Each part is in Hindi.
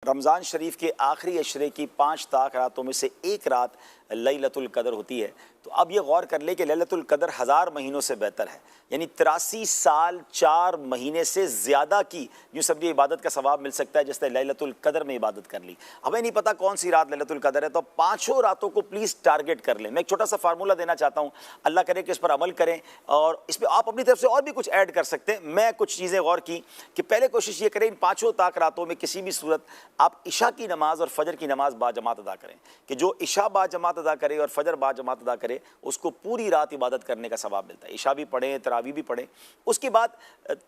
रमज़ान शरीफ के आखिरी अशरे की 5 ताक रातों में से एक रात लैलतुल कदर होती है। तो अब ये गौर कर ले कि लैलतुल कदर 1000 महीनों से बेहतर है, यानी 83 साल 4 महीने से ज़्यादा की यूँ समझिए इबादत का सवाब मिल सकता है जिसने लैलतुल कदर में इबादत कर ली। हमें नहीं पता कौन सी रात लैलतुल कदर है, तो पाँचों रातों को प्लीज़ टारगेट कर लें। मैं एक छोटा सा फार्मूला देना चाहता हूँ, अल्लाह करे कि इस पर अमल करें और इस पर आप अपनी तरफ से और भी कुछ ऐड कर सकते हैं। मैं कुछ चीज़ें गौर की कि पहले कोशिश ये करें इन 5 ताक रातों में किसी भी सूरत आप इशा की नमाज और फजर की नमाज बाजमात अदा करें, कि जो इशा बाजमात अदा करे और फजर बाजमात अदा करे उसको पूरी रात इबादत करने का सवाब मिलता है। इशा भी पढ़ें, तरावी भी पढ़ें। उसके बाद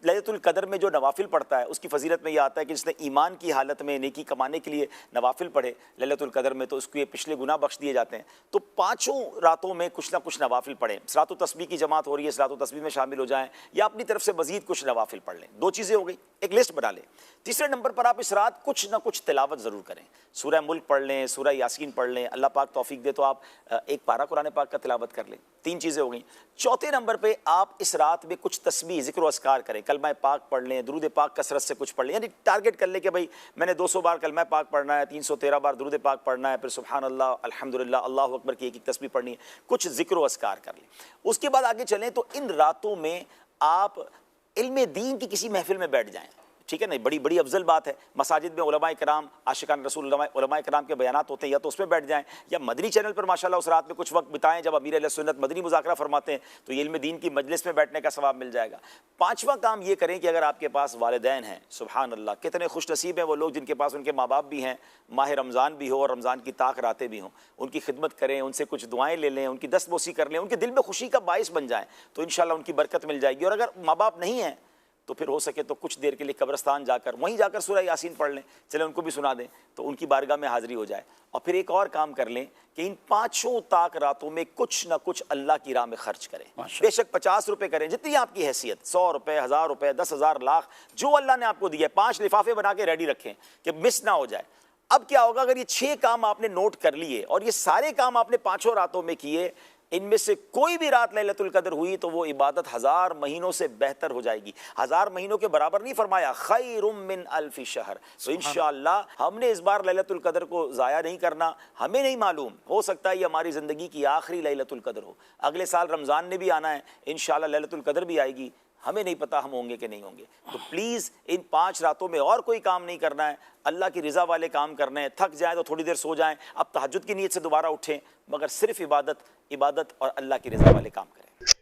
लैलतुल कदर में जो नवाफिल पढ़ता है उसकी फजीलत में यह आता है कि जिसने ईमान की हालत में नेकी कमाने के लिए नवाफिल पढ़े लैलतुल कदर में, तो उसके पिछले गुनाह बख्श दिए जाते हैं। तो 5 रातों में कुछ ना कुछ नवाफिल पढ़ें। सलातो तस्बीह की जमात हो रही है, सलातो तस्बीह में शामिल हो जाएं या अपनी तरफ से मजीद कुछ नवाफिल पढ़ लें। 2 चीज़ें हो गई, एक लिस्ट बना लें। तीसरे नंबर पर आप इस रात कुछ ना कुछ तिलावत ज़रूर करें। सूरह मुल्क पढ़ लें, सूरह यासीन पढ़ लें, अल्लाह पाक तौफीक दे तो आप एक पारा कुरान पाक का तिलावत कर लें। 3 चीज़ें हो गई। चौथे नंबर पे आप इस रात में कुछ तस्बीह ज़िक्र अस्कार करें, कलमा पाक पढ़ लें, दुरूद पाक कसरत से कुछ पढ़ लें। यानी टारगेट कर लें कि भाई मैंने 200 बार कलमा पाक पढ़ना है, 313 बार दुरूद पाक पढ़ना है, फिर सुभान अल्लाह, अल्हम्दुलिल्लाह, अल्लाहु अकबर की एक तस्बीह पढ़नी है, कुछ ज़िक्र अस्कार कर लें। उसके बाद आगे चलें तो इन रातों में आप इल्म दीन की किसी महफिल में बैठ जाएं, ठीक है ना, बड़ी बड़ी अफजल बात है। मसाजिद में उलमाए कराम, आशिकान रसूल उलमाए कराम के बयानात होते हैं, या तो उसमें बैठ जाएं या मदनी चैनल पर माशाल्लाह उस रात में कुछ वक्त बिताएं जब अमीर अहले सुन्नत मदनी मुज़ाकरा फरमाते हैं, तो ये इल्म दीन की मजलिस में बैठने का सवाब मिल जाएगा। 5वां काम ये करें कि अगर आपके पास वालिदैन हैं, सुभान अल्लाह, कितने खुश नसीब हैं वो लोग जिनके पास उनके माँ बाप भी हैं, माह रमज़ान भी हो और रमज़ान की ताक रातें भी हों, उनकी खिदमत करें, उनसे कुछ दुआएँ ले लें, उनकी दस्तबोसी कर लें, उनके दिल में खुशी का बाइस बन जाए, तो इंशाअल्लाह उनकी बरकत मिल जाएगी। और अगर माँ बाप नहीं हैं तो फिर हो सके तो कुछ देर के लिए कब्रिस्तान जाकर वहीं जाकर सूरह यासीन पढ़ लें, चले उनको भी सुना दें तो उनकी बारगाह में हाज़िरी हो जाए। और फिर एक और काम कर लें कि इन 5 ताक रातों में कुछ ना कुछ अल्लाह की राह में खर्च करें। बेशक 50 रुपये करें, जितनी आपकी हैसियत, 100 रुपये, 1000 रुपये, 10,000, लाख, जो अल्लाह ने आपको दिया है। 5 लिफाफे बना के रेडी रखें कि मिस ना हो जाए। अब क्या होगा, अगर ये 6 काम आपने नोट कर लिए और ये सारे काम आपने 5 रातों में किए, इनमें से कोई भी रात लैलतुल कदर हुई तो वो इबादत 1000 महीनों से बेहतर हो जाएगी। 1000 महीनों के बराबर नहीं फरमाया, खैरुम मिन अल्फि शहर। तो इंशाअल्लाह हमने इस बार लैलतुल कदर को ज़ाया नहीं करना। हमें नहीं मालूम, हो सकता है ये हमारी ज़िंदगी की आखिरी लैलतुल कदर हो। अगले साल रमज़ान ने भी आना है, इंशाअल्लाह लैलतुल कदर भी आएगी, हमें नहीं पता हम होंगे कि नहीं होंगे। तो प्लीज़ इन 5 रातों में और कोई काम नहीं करना है, अल्लाह की रज़ा वाले काम करने हैं। थक जाएं तो थोड़ी देर सो जाएं, अब तहज्जुद की नीयत से दोबारा उठें, मगर सिर्फ इबादत और अल्लाह की रज़ा वाले काम करें।